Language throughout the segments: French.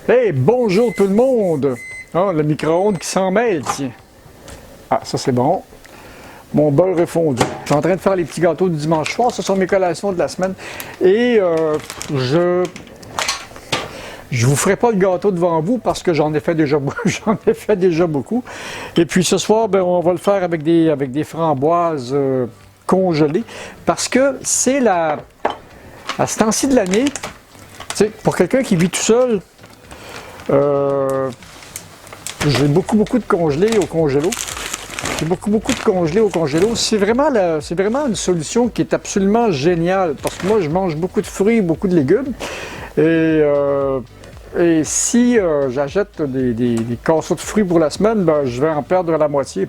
Hey, bonjour tout le monde! Ah, le micro-ondes qui s'en mêle, tiens. Ah, ça c'est bon. Mon beurre est fondu. Je suis en train de faire les petits gâteaux du dimanche soir. Ce sont mes collations de la semaine. Et je vous ferai pas le gâteau devant vous parce que j'en ai fait déjà, j'en ai fait déjà beaucoup. Et puis ce soir, ben, on va le faire avec des framboises congelées parce que c'est à ce temps-ci de l'année, pour quelqu'un qui vit tout seul, j'ai beaucoup de congelés au congélo. J'ai beaucoup de congelés au congélo. C'est vraiment une solution qui est absolument géniale parce que moi, je mange beaucoup de fruits, beaucoup de légumes. Et si j'achète des casseaux de fruits pour la semaine, ben, je vais en perdre la moitié.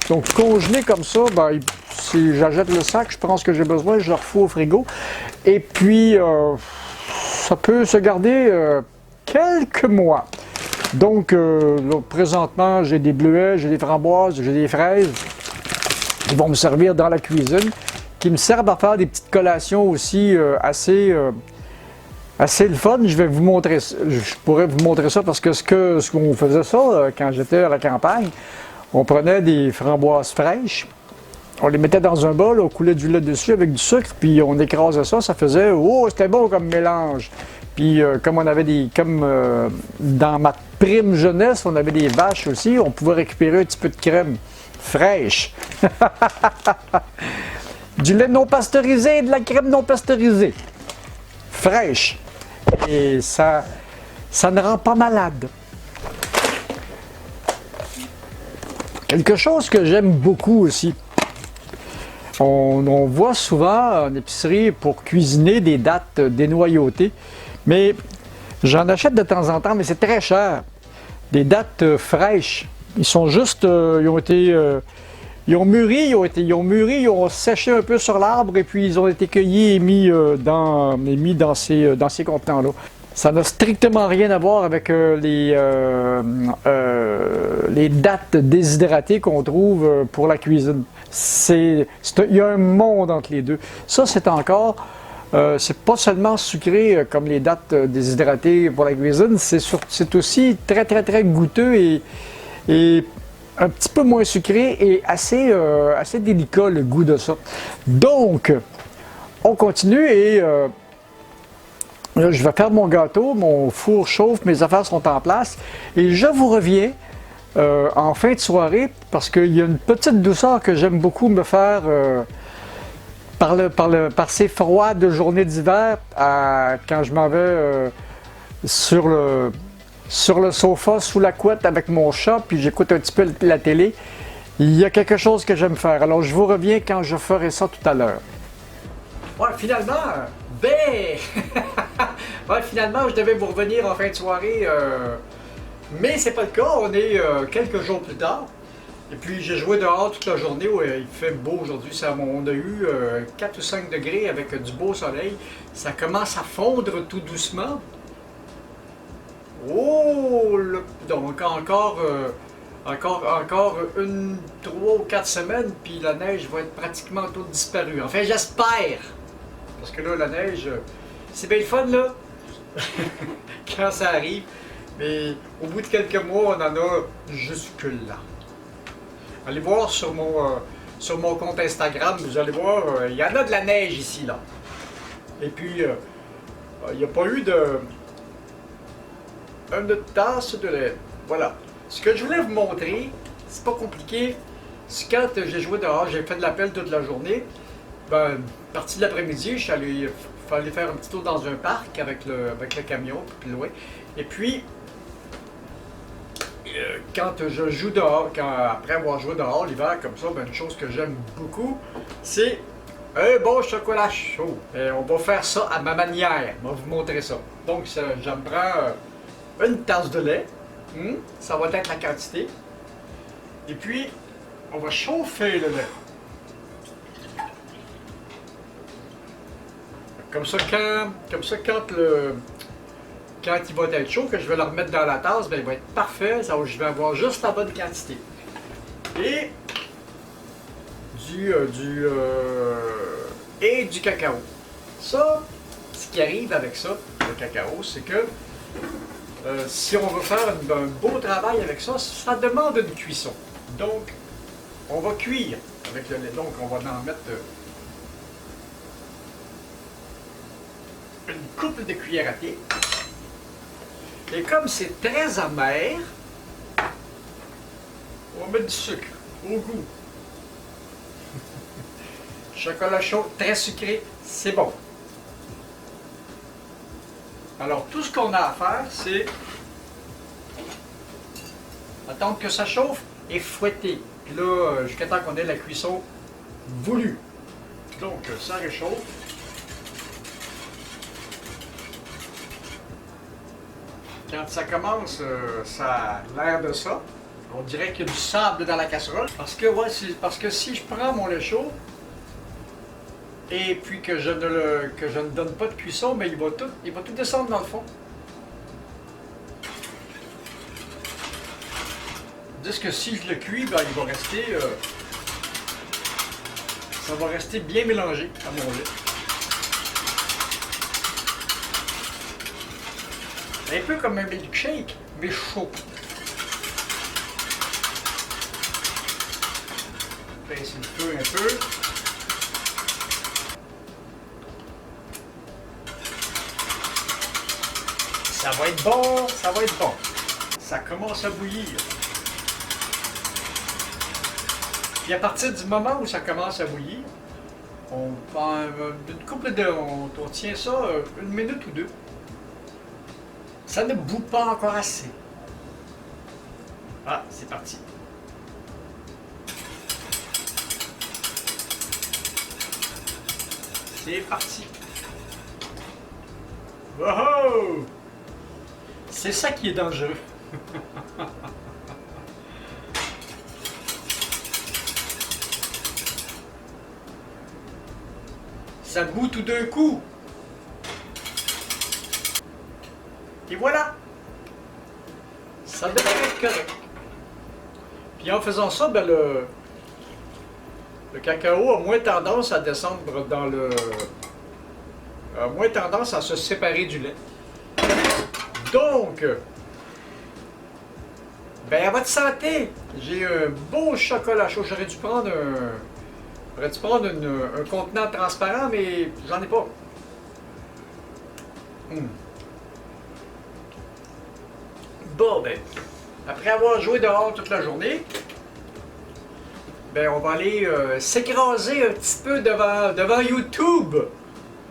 Donc, congelé comme ça, ben, si j'achète le sac, je prends ce que j'ai besoin, je le refous au frigo. Et puis, ça peut se garder quelques mois. Donc, présentement, j'ai des bleuets, j'ai des framboises, j'ai des fraises qui vont me servir dans la cuisine, qui me servent à faire des petites collations aussi assez le fun. Je vais vous montrer, je pourrais vous montrer ça parce que ce qu'on faisait ça quand j'étais à la campagne, on prenait des framboises fraîches, on les mettait dans un bol, on coulait du lait dessus avec du sucre, puis on écrasait ça, ça faisait oh, c'était bon comme mélange. Puis comme dans ma prime jeunesse, on avait des vaches aussi, on pouvait récupérer un petit peu de crème fraîche. Du lait non pasteurisé et de la crème non pasteurisée. Fraîche. Et ça ne rend pas malade. Quelque chose que j'aime beaucoup aussi. On voit souvent en épicerie pour cuisiner des dattes dénoyautées, mais j'en achète de temps en temps, mais c'est très cher. Des dattes fraîches. Ils sont juste, ils ont mûri, ils ont séché un peu sur l'arbre et puis ils ont été cueillis et mis dans ces contenants-là. Ça n'a strictement rien à voir avec les dattes déshydratées qu'on trouve pour la cuisine. Il y a un monde entre les deux. Ça, c'est encore, c'est pas seulement sucré comme les dattes déshydratées pour la cuisine, c'est aussi très goûteux et un petit peu moins sucré et assez délicat le goût de ça. Donc, on continue et là, je vais faire mon gâteau, mon four chauffe, mes affaires sont en place et je vous reviens en fin de soirée parce qu'il y a une petite douceur que j'aime beaucoup me faire par ces froides journées d'hiver quand je m'en vais sur le sofa sous la couette avec mon chat puis j'écoute un petit peu la télé. Il y a quelque chose que j'aime faire. Alors je vous reviens quand je ferai ça tout à l'heure. Ouais, finalement, finalement, je devais vous revenir en fin de soirée, mais c'est pas le cas. On est quelques jours plus tard. Et puis, j'ai joué dehors toute la journée. Il fait beau aujourd'hui. On a eu 4 ou 5 degrés avec du beau soleil. Ça commence à fondre tout doucement. Oh! Donc, encore 3 ou 4 semaines, puis la neige va être pratiquement toute disparue. Enfin, j'espère! Parce que là, la neige, c'est bien le fun, là, quand ça arrive. Mais au bout de quelques mois, on en a jusque-là. Allez voir sur mon compte Instagram, vous allez voir, il y en a de la neige ici, là. Et puis, il n'y a pas eu une tasse de lait. Voilà. Ce que je voulais vous montrer, c'est pas compliqué. C'est quand j'ai joué dehors, j'ai fait de la pelle toute la journée. Ben, partie de l'après-midi, je suis allé faire un petit tour dans un parc avec le camion, puis loin. Et puis, quand je joue dehors, après avoir joué dehors l'hiver comme ça, ben, une chose que j'aime beaucoup, c'est un bon chocolat chaud. Et on va faire ça à ma manière. On va vous montrer ça. Donc, j'en prends une tasse de lait. Ça va être la quantité. Et puis, on va chauffer le lait. Comme ça, quand il va être chaud, que je vais le remettre dans la tasse, ben, il va être parfait. Je vais avoir juste la bonne quantité. Et du cacao. Ça, ce qui arrive avec ça, le cacao, c'est que Si on veut faire un beau travail avec ça, ça demande une cuisson. Donc, on va cuire avec le lait. Donc, on va en mettre une couple de cuillères à thé. Et comme c'est très amer, on va mettre du sucre au goût. Chocolat chaud, très sucré, c'est bon. Alors, tout ce qu'on a à faire, c'est attendre que ça chauffe et fouetter. Puis là, jusqu'à temps qu'on ait la cuisson voulue. Donc, ça réchauffe. Quand ça commence, ça a l'air de ça. On dirait qu'il y a du sable dans la casserole. Parce que, ouais, parce que si je prends mon lait chaud et puis que je ne donne pas de cuisson, mais il va tout descendre dans le fond. Tandis que si je le cuis, ben, il va rester, ça va rester bien mélangé à mon lait. Un peu comme un milkshake, mais chaud. Baisse le feu un peu. Ça va être bon, ça va être bon. Ça commence à bouillir. Puis à partir du moment où ça commence à bouillir, on prend une couple de... On tient ça une minute ou deux. Ça ne bout pas encore assez. Ah, c'est parti. C'est parti. Wow! C'est ça qui est dangereux. Ça bout tout d'un coup. Et voilà. Ça devrait être correct. Puis en faisant ça, ben le cacao a moins tendance à descendre dans le... a moins tendance à se séparer du lait. Donc, ben à votre santé! J'ai un beau chocolat chaud. J'aurais dû prendre un contenant transparent, mais j'en ai pas. Bon, ben, après avoir joué dehors toute la journée, ben on va aller s'écraser un petit peu devant YouTube,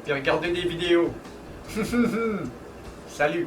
puis regarder des vidéos. Salut!